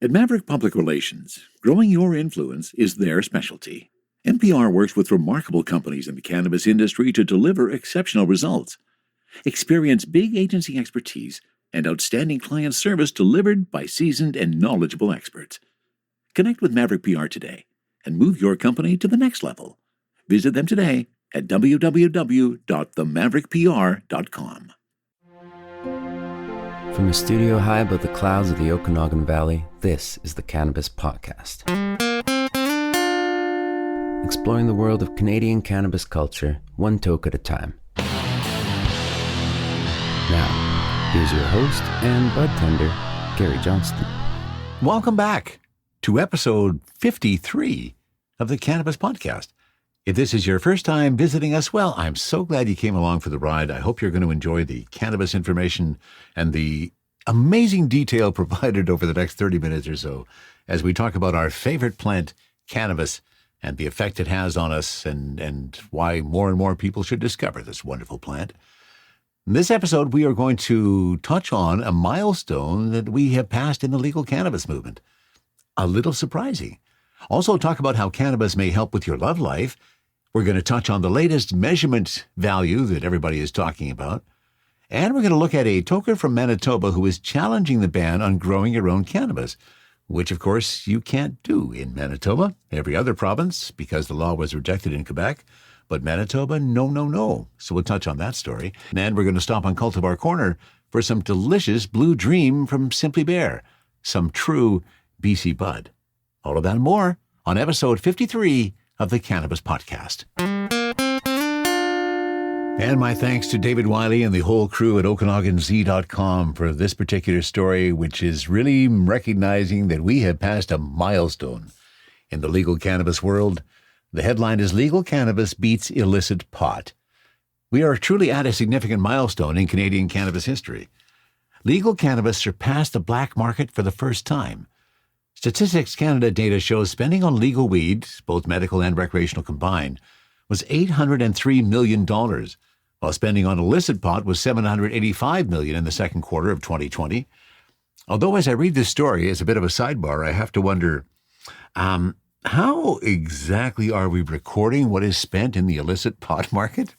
At Maverick Public Relations, growing your influence is their specialty. NPR works with remarkable companies in the cannabis industry to deliver exceptional results. Experience big agency expertise and outstanding client service delivered by seasoned and knowledgeable experts. Connect with Maverick PR today and move your company to the next level. Visit them today at www.themaverickpr.com. From a studio high above the clouds of the Okanagan Valley, this is the Cannabis Podcast. Exploring the world of Canadian cannabis culture, one toke at a time. Now, here's your host and bud tender, Gary Johnston. Welcome back to episode 53 of the Cannabis Podcast. If this is your first time visiting us, well, I'm so glad you came along for the ride. I hope you're going to enjoy the cannabis information and the amazing detail provided over the next 30 minutes or so as we talk about our favorite plant, cannabis, and the effect it has on us and why more and more people should discover this wonderful plant. In this episode, we are going to touch on a milestone that we have passed in the legal cannabis movement. A little surprising. Also talk about how cannabis may help with your love life. We're going to touch on the latest measurement value that everybody is talking about. And we're going to look at a toker from Manitoba who is challenging the ban on growing your own cannabis, which, of course, you can't do in Manitoba, every other province, because the law was rejected in Quebec. But Manitoba, no. So we'll touch on that story. And we're going to stop on Cultivar Corner for some delicious Blue Dream from Simply Bare, some true BC bud. All of that and more on episode 53 of the Cannabis Podcast. And my thanks to David Wiley and the whole crew at OkanaganZ.com for this particular story, which is really recognizing that we have passed a milestone in the legal cannabis world. The headline is Legal Cannabis Beats Illicit Pot. We are truly at a significant milestone in Canadian cannabis history. Legal cannabis surpassed the black market for the first time. Statistics Canada data shows spending on legal weed, both medical and recreational combined, was $803 million, while spending on illicit pot was $785 million in the second quarter of 2020. Although as I read this story, as a bit of a sidebar, I have to wonder, how exactly are we recording what is spent in the illicit pot market?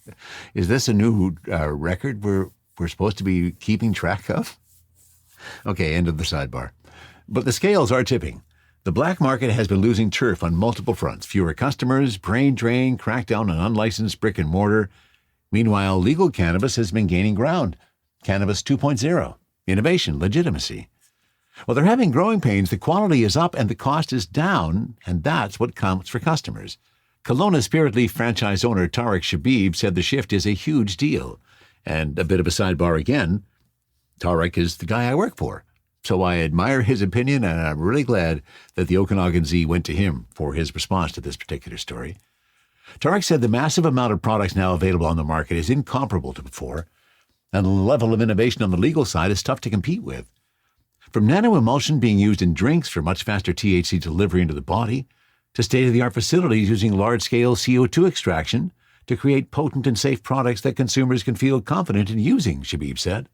Is this a new record we're supposed to be keeping track of? Okay, end of the sidebar. But the scales are tipping. The black market has been losing turf on multiple fronts. Fewer customers, brain drain, crackdown on unlicensed brick and mortar. Meanwhile, legal cannabis has been gaining ground. Cannabis 2.0, innovation, legitimacy. Well, they're having growing pains. The quality is up and the cost is down, and that's what counts for customers. Kelowna Spirit Leaf franchise owner Tarek Shabib said the shift is a huge deal. And a bit of a sidebar again, Tarek is the guy I work for. So I admire his opinion, and I'm really glad that the Okanagan Z went to him for his response to this particular story. Tarek said the massive amount of products now available on the market is incomparable to before, and the level of innovation on the legal side is tough to compete with. From nanoemulsion being used in drinks for much faster THC delivery into the body, to state-of-the-art facilities using large-scale CO2 extraction to create potent and safe products that consumers can feel confident in using, Shabib said.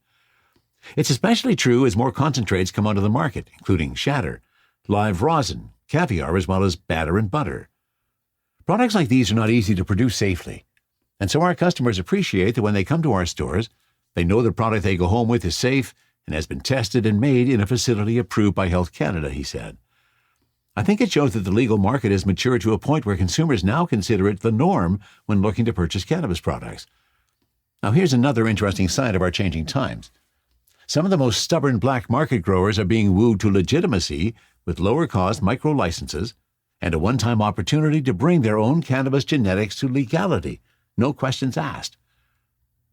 It's especially true as more concentrates come onto the market, including shatter, live rosin, caviar, as well as batter and butter. Products like these are not easy to produce safely, and so our customers appreciate that when they come to our stores, they know the product they go home with is safe and has been tested and made in a facility approved by Health Canada, he said. I think it shows that the legal market has matured to a point where consumers now consider it the norm when looking to purchase cannabis products. Now here's another interesting sign of our changing times. Some of the most stubborn black market growers are being wooed to legitimacy with lower-cost micro-licenses and a one-time opportunity to bring their own cannabis genetics to legality, no questions asked.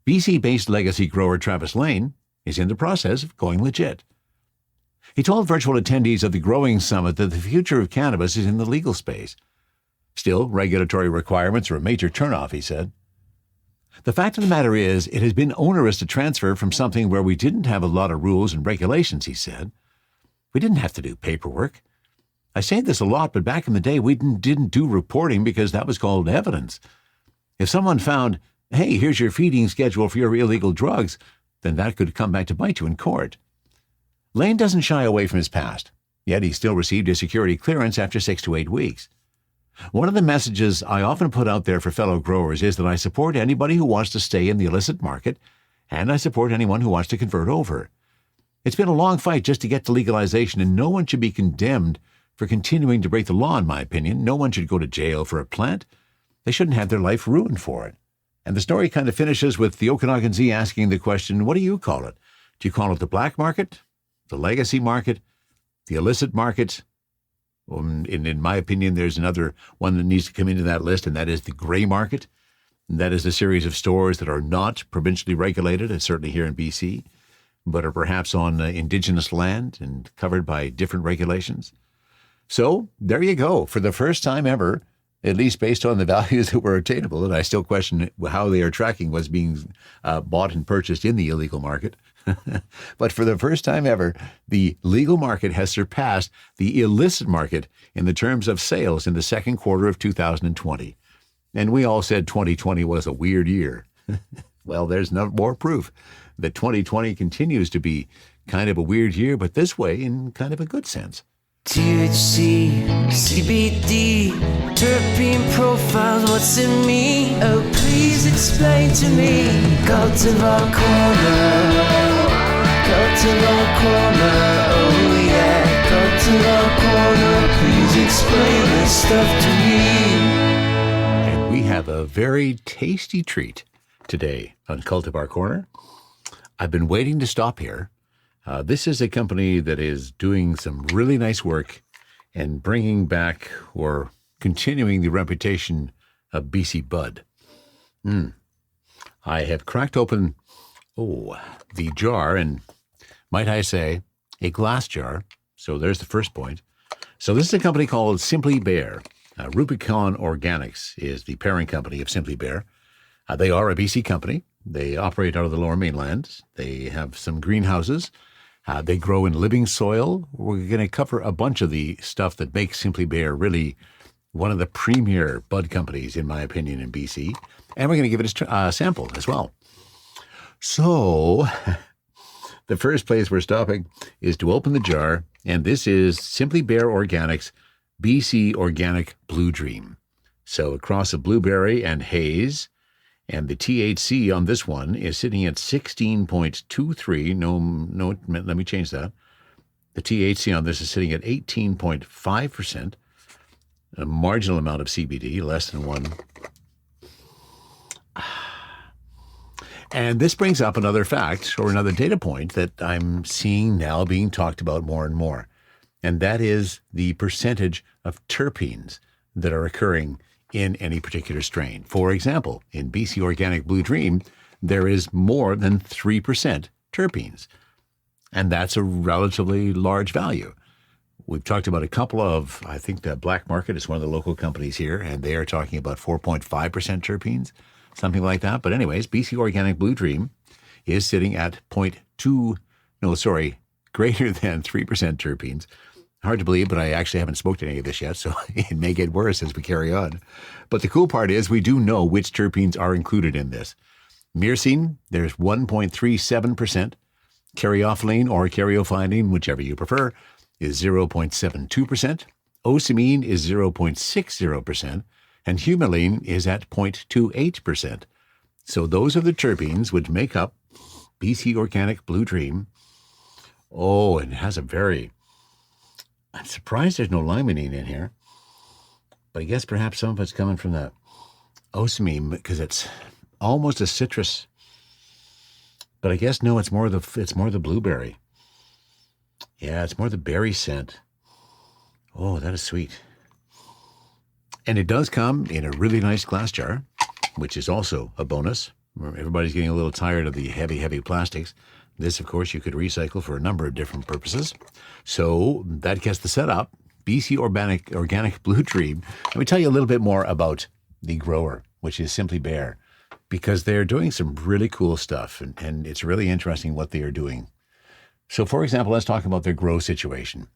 BC-based legacy grower Travis Lane is in the process of going legit. He told virtual attendees of the Growing Summit that the future of cannabis is in the legal space. Still, regulatory requirements are a major turnoff, he said. The fact of the matter is, it has been onerous to transfer from something where we didn't have a lot of rules and regulations, he said. We didn't have to do paperwork. I say this a lot, but back in the day, we didn't do reporting because that was called evidence. If someone found, hey, here's your feeding schedule for your illegal drugs, then that could come back to bite you in court. Lane doesn't shy away from his past. yet he still received his security clearance after 6 to 8 weeks. One of the messages I often put out there for fellow growers is that I support anybody who wants to stay in the illicit market, and I support anyone who wants to convert over. It's been a long fight just to get to legalization, and no one should be condemned for continuing to break the law, in my opinion. No one should go to jail for a plant. They shouldn't have their life ruined for it. And the story kind of finishes with the Okanagan Z asking the question, what do you call it? Do you call it the black market, the legacy market, the illicit market? In my opinion, there's another one that needs to come into that list, and that is the gray market. And that is a series of stores that are not provincially regulated, certainly here in BC, but are perhaps on Indigenous land and covered by different regulations. So there you go. For the first time ever, at least based on the values that were attainable, and I still question how they are tracking what's being bought and purchased in the illegal market. But for the first time ever, the legal market has surpassed the illicit market in the terms of sales in the second quarter of 2020. And we all said 2020 was a weird year. Well, there's no more proof that 2020 continues to be kind of a weird year, but this way in kind of a good sense. THC, CBD, terpene profiles, what's in me? Oh, please explain to me. Cultivar Corner, Cultivar Corner, oh yeah. Cultivar Corner, please explain this stuff to me. And we have a very tasty treat today on Cultivar Corner. I've been waiting to stop here. This is a company that is doing some really nice work and bringing back or continuing the reputation of BC Bud. I have cracked open, the jar, and might I say, a glass jar. So there's the first point. So this is a company called Simply Bare. Rubicon Organics is the parent company of Simply Bare. They are a BC company. They operate out of the Lower Mainland. They have some greenhouses. They grow in living soil. We're going to cover a bunch of the stuff that makes Simply Bare really one of the premier bud companies, in my opinion, in BC. And we're going to give it a sample as well. So the first place we're stopping is to open the jar. And this is Simply Bare Organics BC Organic Blue Dream. So a cross of blueberry and haze. And the THC on this one is sitting at 16.23. No, let me change that. The THC on this is sitting at 18.5%. A marginal amount of CBD, less than 1. And this brings up another fact or another data point that I'm seeing now being talked about more and more. And that is the percentage of terpenes that are occurring in any particular strain. For example, in BC Organic Blue Dream, there is more than 3% terpenes. And that's a relatively large value. We've talked about a couple of, I think the Black Market is one of the local companies here, and they are talking about 4.5% terpenes, something like that. But anyways, BC Organic Blue Dream is sitting at greater than 3% terpenes. Hard to believe, but I actually haven't smoked any of this yet, so it may get worse as we carry on. But the cool part is we do know which terpenes are included in this. Myrcene, there's 1.37%. Caryophyllene or caryophyllene, whichever you prefer, is 0.72%. Ocimene is 0.60%. And humulene is at 0.28%. So those are the terpenes which make up BC Organic Blue Dream. Oh, and it has I'm surprised there's no limonene in here. But I guess perhaps some of it's coming from the ocimene because it's almost a citrus. But I guess no, it's more the blueberry. Yeah, it's more the berry scent. Oh, that is sweet. And it does come in a really nice glass jar, which is also a bonus. Everybody's getting a little tired of the heavy plastics. This, of course, you could recycle for a number of different purposes. So that gets the setup. BC Organic Blue Dream. Let me tell you a little bit more about the grower, which is Simply Bare, because they're doing some really cool stuff, and it's really interesting what they are doing. So, for example, let's talk about their grow situation.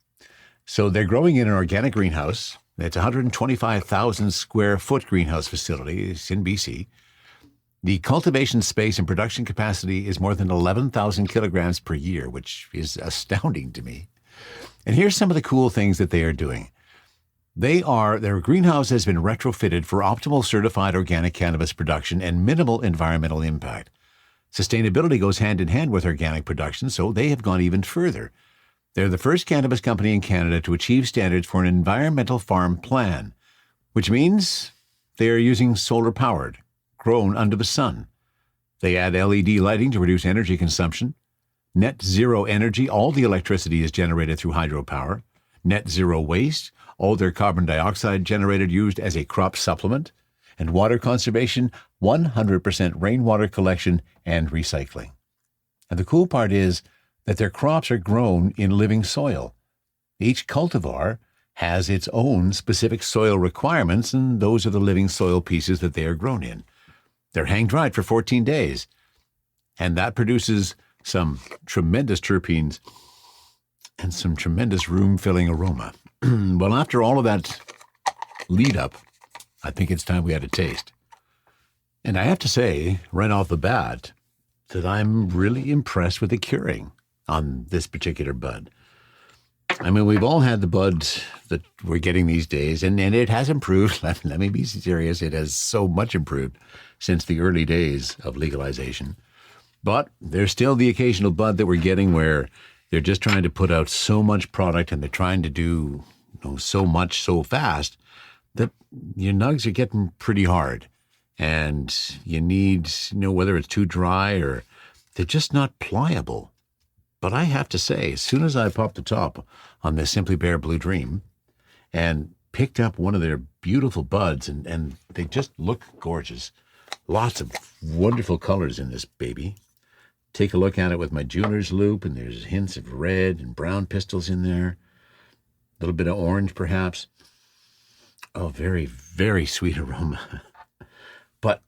So they're growing in an organic greenhouse. It's a 125,000 square foot greenhouse facility. It's in BC. The cultivation space and production capacity is more than 11,000 kilograms per year, which is astounding to me. And here's some of the cool things that they are doing. Their greenhouse has been retrofitted for optimal certified organic cannabis production and minimal environmental impact. Sustainability goes hand in hand with organic production, so they have gone even further. They're the first cannabis company in Canada to achieve standards for an environmental farm plan, which means they are using solar powered, grown under the sun. They add LED lighting to reduce energy consumption. Net zero energy, all the electricity is generated through hydropower. Net zero waste, all their carbon dioxide generated used as a crop supplement. And water conservation, 100% rainwater collection and recycling. And the cool part is that their crops are grown in living soil. Each cultivar has its own specific soil requirements, and those are the living soil pieces that they are grown in. They're hang-dried for 14 days, and that produces some tremendous terpenes and some tremendous room-filling aroma. Well, after all of that lead-up, I think it's time we had a taste. And I have to say, right off the bat, that I'm really impressed with the curing on this particular bud. I mean, we've all had the buds that we're getting these days, and it has improved. Let me be serious. It has so much improved since the early days of legalization. But there's still the occasional bud that we're getting where they're just trying to put out so much product and they're trying to do so much so fast that your nugs are getting pretty hard. And you need, whether it's too dry or they're just not pliable. But I have to say, as soon as I popped the top on this Simply Bare Blue Dream and picked up one of their beautiful buds, and they just look gorgeous. Lots of wonderful colors in this baby. Take a look at it with my jeweler's loop, and there's hints of red and brown pistils in there. A little bit of orange, perhaps. Oh, very, very sweet aroma. But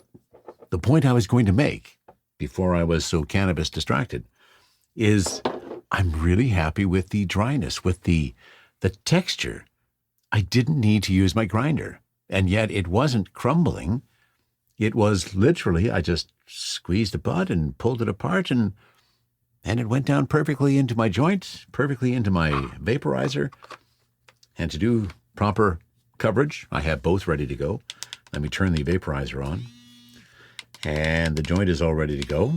the point I was going to make before I was so cannabis distracted is I'm really happy with the dryness, with the texture. I didn't need to use my grinder, and yet it wasn't crumbling. It was literally, I just squeezed the bud and pulled it apart, and it went down perfectly into my joint, perfectly into my vaporizer. And to do proper coverage, I have both ready to go. Let me turn the vaporizer on. And the joint is all ready to go.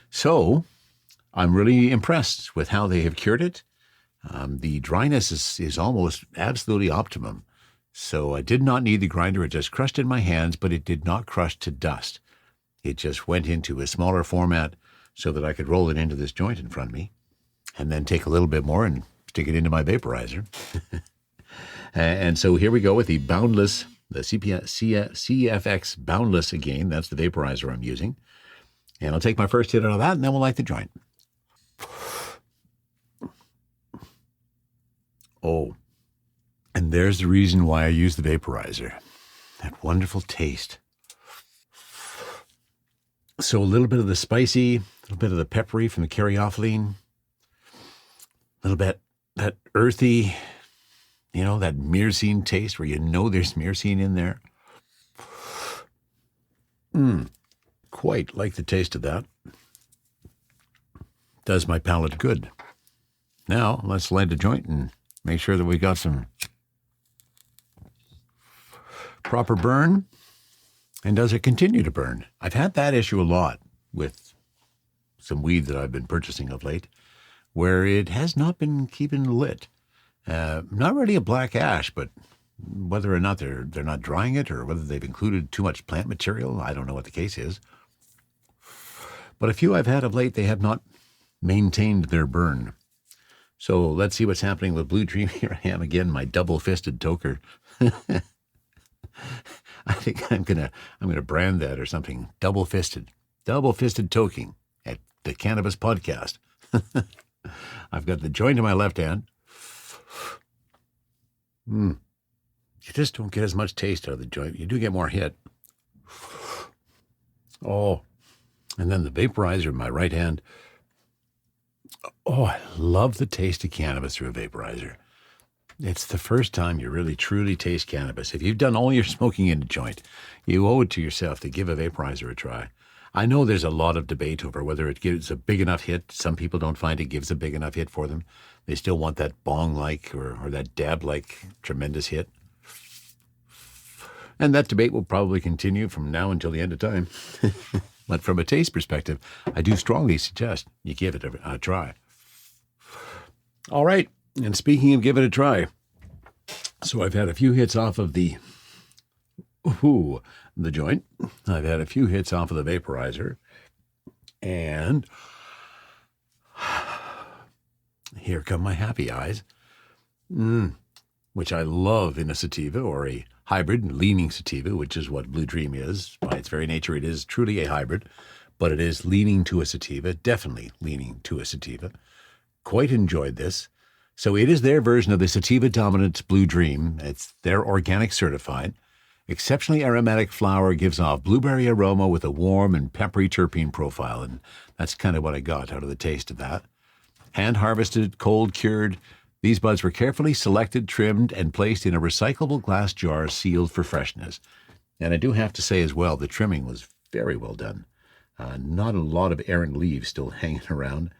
So I'm really impressed with how they have cured it. The dryness is almost absolutely optimum. So I did not need the grinder. It just crushed in my hands, but it did not crush to dust. It just went into a smaller format so that I could roll it into this joint in front of me and then take a little bit more and stick it into my vaporizer. And so here we go with the Boundless, the CFX Boundless again. That's the vaporizer I'm using. And I'll take my first hit out of that, and then we'll light the joint. Oh, and there's the reason why I use the vaporizer. That wonderful taste. So a little bit of the spicy, a little bit of the peppery from the caryophyllene, a little bit that earthy, that myrcene taste where there's myrcene in there. Quite like the taste of that. Does my palate good. Now, let's light a joint and make sure that we got some proper burn. And does it continue to burn? I've had that issue a lot with some weed that I've been purchasing of late, where it has not been keeping lit. Not really a black ash, but whether or not they're not drying it or whether they've included too much plant material, I don't know what the case is. But a few I've had of late, they have not maintained their burn. So let's see what's happening with Blue Dream. Here I am again, my double-fisted toker. I think I'm gonna brand that or something. Double-fisted toking at the Cannabis Podcast. I've got the joint in my left hand. You just don't get as much taste out of the joint. You do get more hit. Oh, and then the vaporizer in my right hand. Oh, I love the taste of cannabis through a vaporizer. It's the first time you really, truly taste cannabis. If you've done all your smoking in a joint, you owe it to yourself to give a vaporizer a try. I know there's a lot of debate over whether it gives a big enough hit. Some people don't find it gives a big enough hit for them. They still want that bong-like or that dab-like tremendous hit. And that debate will probably continue from now until the end of time. But from a taste perspective, I do strongly suggest you give it a try. All right. And speaking of give it a try, so I've had a few hits off of the joint. I've had a few hits off of the vaporizer. And here come my happy eyes, which I love in a sativa or a hybrid leaning sativa, which is what Blue Dream is. By its very nature, it is truly a hybrid, but it is leaning to a sativa, definitely leaning to a sativa. Quite enjoyed this. So it is their version of the Sativa Dominant Blue Dream. It's their organic certified. Exceptionally aromatic flower, gives off blueberry aroma with a warm and peppery terpene profile, and that's kind of what I got out of the taste of that. Hand-harvested, cold-cured, these buds were carefully selected, trimmed, and placed in a recyclable glass jar sealed for freshness. And I do have to say as well, the trimming was very well done. Not a lot of errant leaves still hanging around.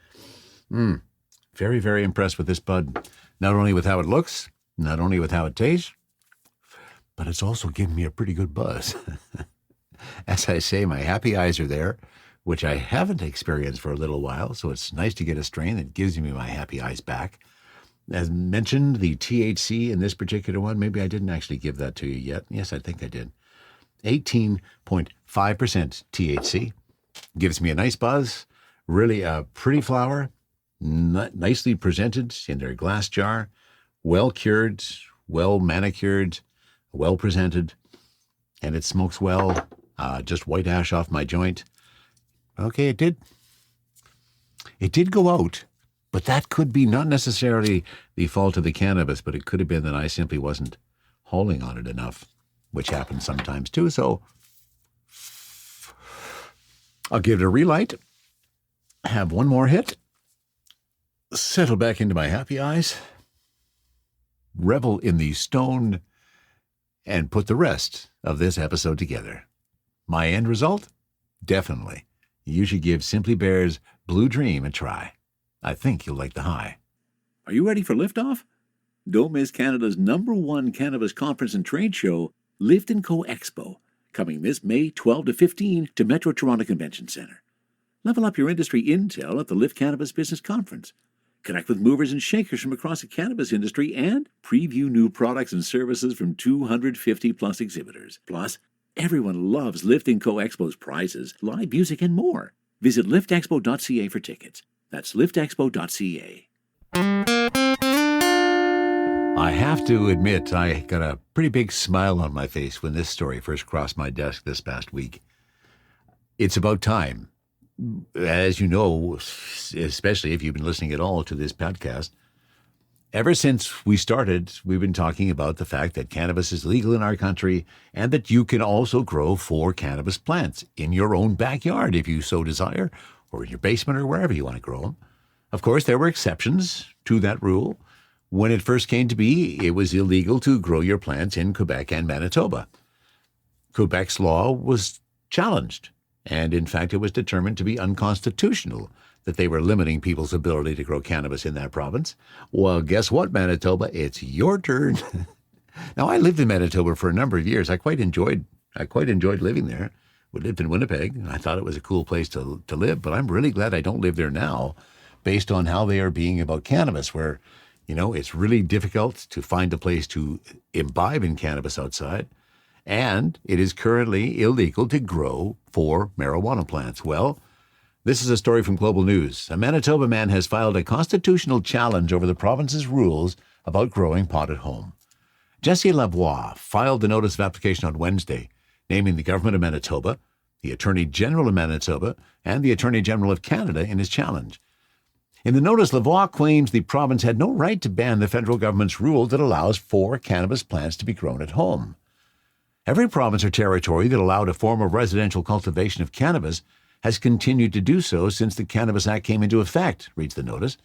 Very, very impressed with this bud. Not only with how it looks, not only with how it tastes, but it's also giving me a pretty good buzz. As I say, my happy eyes are there, which I haven't experienced for a little while, so it's nice to get a strain that gives me my happy eyes back. As mentioned, the THC in this particular one, maybe I didn't actually give that to you yet. Yes, I think I did. 18.5% THC. Gives me a nice buzz, really a pretty flower, nicely presented in their glass jar, well cured, well manicured, well presented, and it smokes well. Just white ash off my joint. Okay, it did go out, but that could be not necessarily the fault of the cannabis, but it could have been that I simply wasn't hauling on it enough, which happens sometimes too. So I'll give it a relight, have one more hit, settle back into my happy eyes, revel in the stone, and put the rest of this episode together. My end result? Definitely. You should give Simply Bear's Blue Dream a try. I think you'll like the high. Are you ready for liftoff? Don't miss Canada's #1 cannabis conference and trade show, Lift & Co. Expo, coming this May 12 to 15 to Metro Toronto Convention Centre. Level up your industry intel at the Lift Cannabis Business Conference. Connect with movers and shakers from across the cannabis industry and preview new products and services from 250-plus exhibitors. Plus, everyone loves Lift & Co. Expo's prizes, live music, and more. Visit liftexpo.ca for tickets. That's liftexpo.ca. I have to admit, I got a pretty big smile on my face when this story first crossed my desk this past week. It's about time. As you know, especially if you've been listening at all to this podcast, ever since we started, we've been talking about the fact that cannabis is legal in our country and that you can also grow 4 cannabis plants in your own backyard if you so desire, or in your basement or wherever you want to grow them. Of course, there were exceptions to that rule. When it first came to be, it was illegal to grow your plants in Quebec and Manitoba. Quebec's law was challenged, and in fact, it was determined to be unconstitutional that they were limiting people's ability to grow cannabis in that province. Well, guess what, Manitoba? It's your turn. Now, I lived in Manitoba for a number of years. I quite enjoyed living there. We lived in Winnipeg, and I thought it was a cool place to live, but I'm really glad I don't live there now, based on how they are being about cannabis, where, you know, it's really difficult to find a place to imbibe in cannabis outside, and it is currently illegal to grow 4 marijuana plants. Well, this is a story from Global News. A Manitoba man has filed a constitutional challenge over the province's rules about growing pot at home. Jesse Lavoie filed the notice of application on Wednesday, naming the government of Manitoba, the Attorney General of Manitoba, and the Attorney General of Canada in his challenge. In the notice, Lavoie claims the province had no right to ban the federal government's rule that allows 4 cannabis plants to be grown at home. Every province or territory that allowed a form of residential cultivation of cannabis has continued to do so since the Cannabis Act came into effect, reads the notice,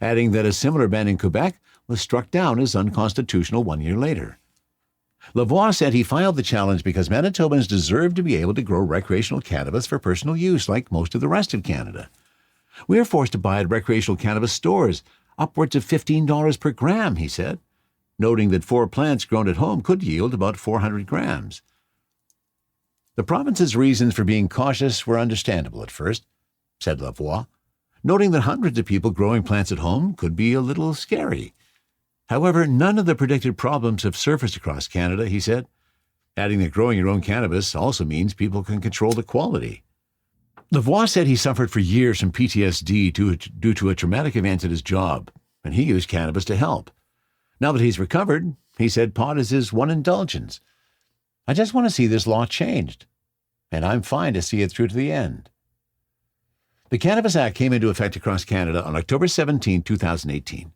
adding that a similar ban in Quebec was struck down as unconstitutional 1 year later. Lavoie said he filed the challenge because Manitobans deserve to be able to grow recreational cannabis for personal use like most of the rest of Canada. We are forced to buy at recreational cannabis stores upwards of $15 per gram, he said, noting that 4 plants grown at home could yield about 400 grams. The province's reasons for being cautious were understandable at first, said Lavoie, noting that hundreds of people growing plants at home could be a little scary. However, none of the predicted problems have surfaced across Canada, he said, adding that growing your own cannabis also means people can control the quality. Lavoie said he suffered for years from PTSD due to a traumatic event at his job, and he used cannabis to help. Now that he's recovered, he said pot is his one indulgence. I just want to see this law changed, and I'm fine to see it through to the end. The Cannabis Act came into effect across Canada on October 17, 2018.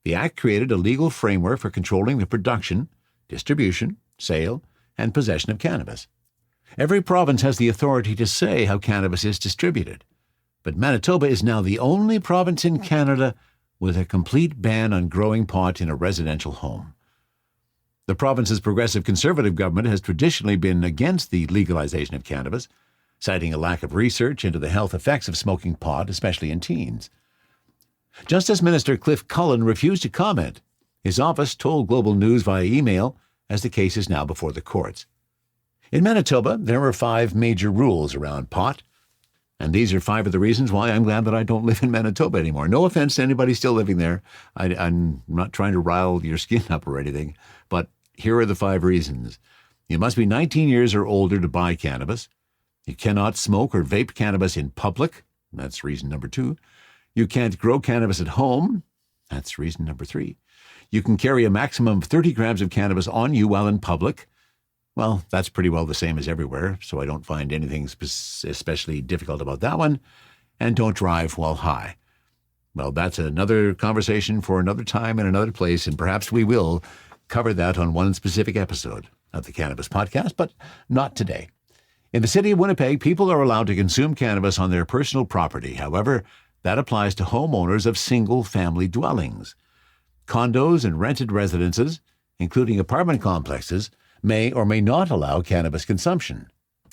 The Act created a legal framework for controlling the production, distribution, sale, and possession of cannabis. Every province has the authority to say how cannabis is distributed, but Manitoba is now the only province in Canada with a complete ban on growing pot in a residential home. The province's progressive conservative government has traditionally been against the legalization of cannabis, citing a lack of research into the health effects of smoking pot, especially in teens. Justice Minister Cliff Cullen refused to comment. His office told Global News via email, as the case is now before the courts. In Manitoba, there are 5 major rules around pot, and these are 5 of the reasons why I'm glad that I don't live in Manitoba anymore. No offense to anybody still living there. I'm not trying to rile your skin up or anything, but here are the 5 reasons. You must be 19 years or older to buy cannabis. You cannot smoke or vape cannabis in public. That's reason number 2. You can't grow cannabis at home. That's reason number 3. You can carry a maximum of 30 grams of cannabis on you while in public. Well, that's pretty well the same as everywhere, so I don't find anything especially difficult about that one. And don't drive while high. Well, that's another conversation for another time and another place, and perhaps we will cover that on one specific episode of the Cannabis Podcast, but not today. In the city of Winnipeg, people are allowed to consume cannabis on their personal property. However, that applies to homeowners of single-family dwellings. Condos and rented residences, including apartment complexes, may or may not allow cannabis consumption.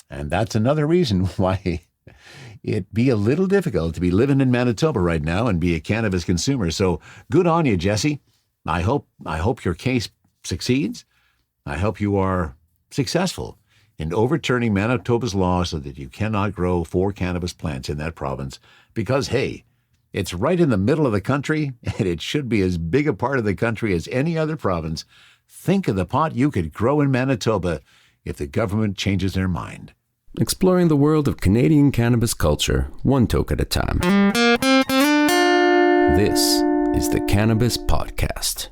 And that's another reason why it'd be a little difficult to be living in Manitoba right now and be a cannabis consumer. So good on you, Jesse. I hope your case succeeds. I hope you are successful in overturning Manitoba's law so that you cannot grow 4 cannabis plants in that province because, hey, it's right in the middle of the country and it should be as big a part of the country as any other province. Think of the pot you could grow in Manitoba if the government changes their mind. Exploring the world of Canadian cannabis culture, one toke at a time. This is the Cannabis Podcast.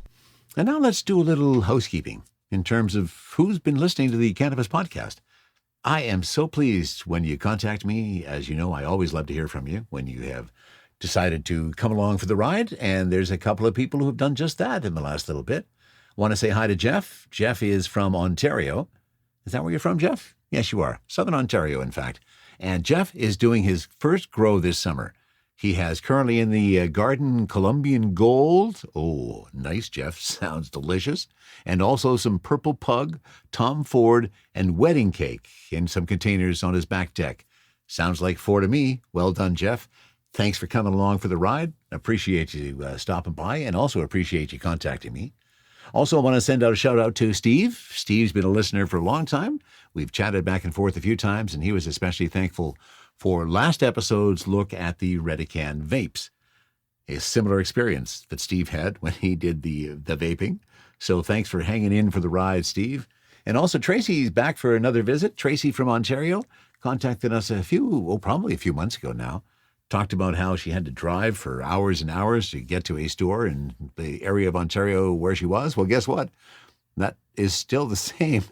And now let's do a little housekeeping in terms of who's been listening to the Cannabis Podcast. I am so pleased when you contact me. As you know, I always love to hear from you when you have decided to come along for the ride. And there's a couple of people who have done just that in the last little bit. Want to say hi to Jeff. Jeff is from Ontario. Is that where you're from, Jeff? Yes, you are. Southern Ontario, in fact. And Jeff is doing his first grow this summer. He has currently in the garden Colombian Gold. Oh, nice, Jeff. Sounds delicious. And also some Purple Pug, Tom Ford, and Wedding Cake in some containers on his back deck. Sounds like 4 to me. Well done, Jeff. Thanks for coming along for the ride. Appreciate you stopping by and also appreciate you contacting me. Also, I want to send out a shout out to Steve. Steve's been a listener for a long time. We've chatted back and forth a few times, and he was especially thankful for last episode's look at the Redican vapes. A similar experience that Steve had when he did the vaping. So thanks for hanging in for the ride, Steve. And also Tracy's back for another visit. Tracy from Ontario contacted us probably a few months ago now. Talked about how she had to drive for hours and hours to get to a store in the area of Ontario where she was. Well, guess what? That is still the same.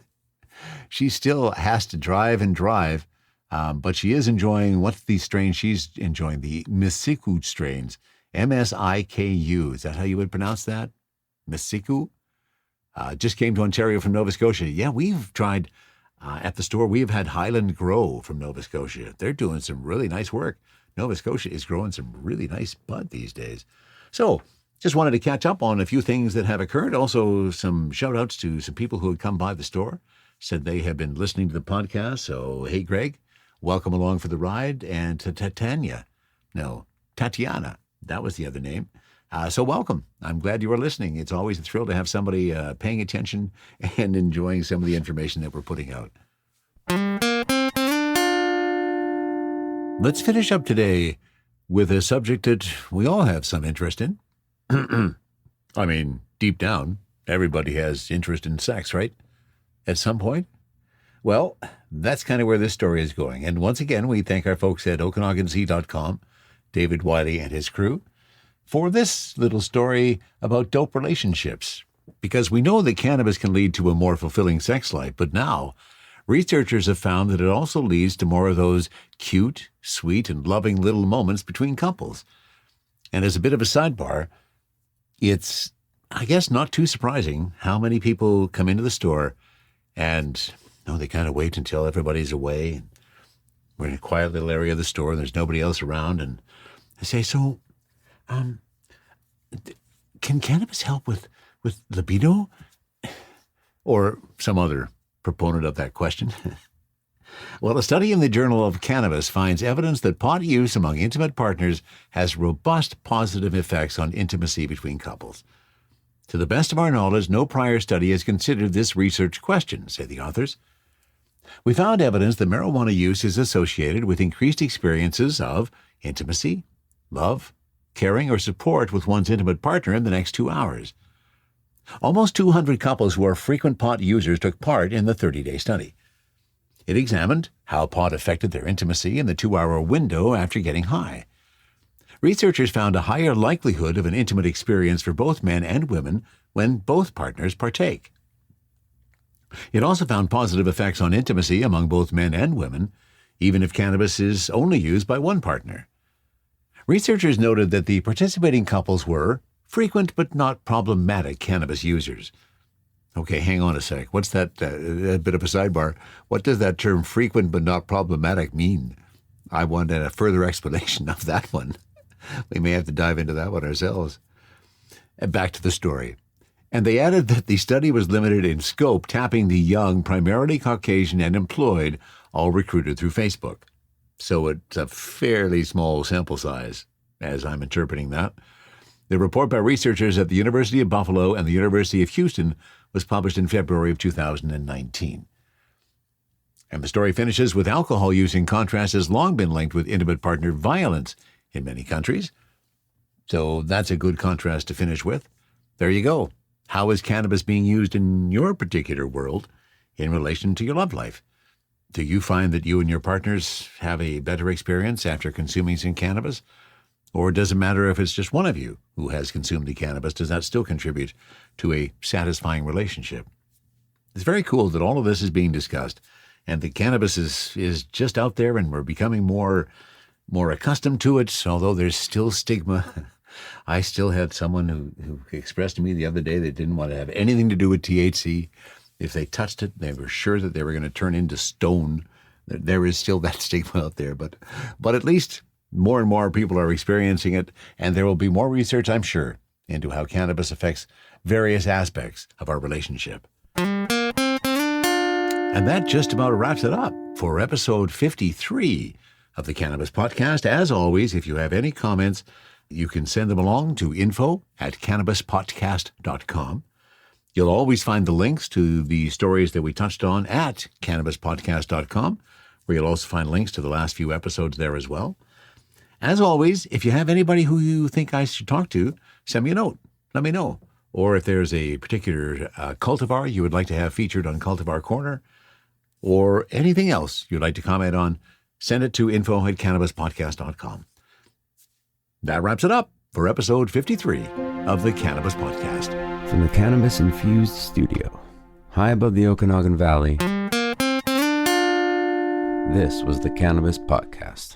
She still has to drive and drive, but she is enjoying, what's the strain she's enjoying? The Misiku strains. M-S-I-K-U. Is that how you would pronounce that? Misiku? Just came to Ontario from Nova Scotia. Yeah, we've tried at the store. We've had Highland Grow from Nova Scotia. They're doing some really nice work. Nova Scotia is growing some really nice bud these days. So Just wanted to catch up on a few things that have occurred. Also, some shout-outs to some people who had come by the store, said they have been listening to the podcast. So, hey, Greg, welcome along for the ride. And to Tatiana, that was the other name. So welcome. I'm glad you are listening. It's always a thrill to have somebody paying attention and enjoying some of the information that we're putting out. Let's finish up today with a subject that we all have some interest in. I mean, deep down, everybody has interest in sex, right? At some point? Well, that's kind of where this story is going. And once again, we thank our folks at OkanaganZ.com, David Wiley and his crew, for this little story about dope relationships. Because we know that cannabis can lead to a more fulfilling sex life, but now researchers have found that it also leads to more of those cute, sweet, and loving little moments between couples. And as a bit of a sidebar, it's, I guess, not too surprising how many people come into the store and they kind of wait until everybody's away. And we're in a quiet little area of the store and there's nobody else around. And I say, so, can cannabis help with libido? Or some other proponent of that question. Well, a study in the Journal of Cannabis finds evidence that pot use among intimate partners has robust positive effects on intimacy between couples. To the best of our knowledge, no prior study has considered this research question, say the authors. We found evidence that marijuana use is associated with increased experiences of intimacy, love, caring, or support with one's intimate partner in the next 2 hours. Almost 200 couples who are frequent pot users took part in the 30-day study. It examined how pot affected their intimacy in the 2-hour window after getting high. Researchers found a higher likelihood of an intimate experience for both men and women when both partners partake. It also found positive effects on intimacy among both men and women, even if cannabis is only used by one partner. Researchers noted that the participating couples were frequent but not problematic cannabis users. Okay, hang on a sec. What's that? A bit of a sidebar. What does that term frequent but not problematic mean? I want a further explanation of that one. We may have to dive into that one ourselves. And back to the story. And they added that the study was limited in scope, tapping the young, primarily Caucasian and employed, all recruited through Facebook. So it's a fairly small sample size, as I'm interpreting that. The report by researchers at the University of Buffalo and the University of Houston was published in February of 2019. And the story finishes with alcohol use, in contrast, has long been linked with intimate partner violence in many countries. So that's a good contrast to finish with. There you go. How is cannabis being used in your particular world in relation to your love life? Do you find that you and your partners have a better experience after consuming some cannabis? Or does it matter if it's just one of you who has consumed the cannabis? Does that still contribute to a satisfying relationship? It's very cool that all of this is being discussed and the cannabis is just out there and we're becoming more accustomed to it, although there's still stigma. I still had someone who expressed to me the other day they didn't want to have anything to do with THC. If they touched it, they were sure that they were going to turn into stone. There is still that stigma out there, but at least more and more people are experiencing it, and there will be more research, I'm sure, into how cannabis affects various aspects of our relationship. And that just about wraps it up for episode 53 of the Cannabis Podcast. As always, if you have any comments, you can send them along to info@cannabispodcast.com. You'll always find the links to the stories that we touched on at cannabispodcast.com, where you'll also find links to the last few episodes there as well. As always, if you have anybody who you think I should talk to, send me a note. Let me know. Or if there's a particular cultivar you would like to have featured on Cultivar Corner, or anything else you'd like to comment on, send it to info@cannabispodcast.com. That wraps it up for episode 53 of the Cannabis Podcast. From the cannabis-infused studio, high above the Okanagan Valley, this was the Cannabis Podcast.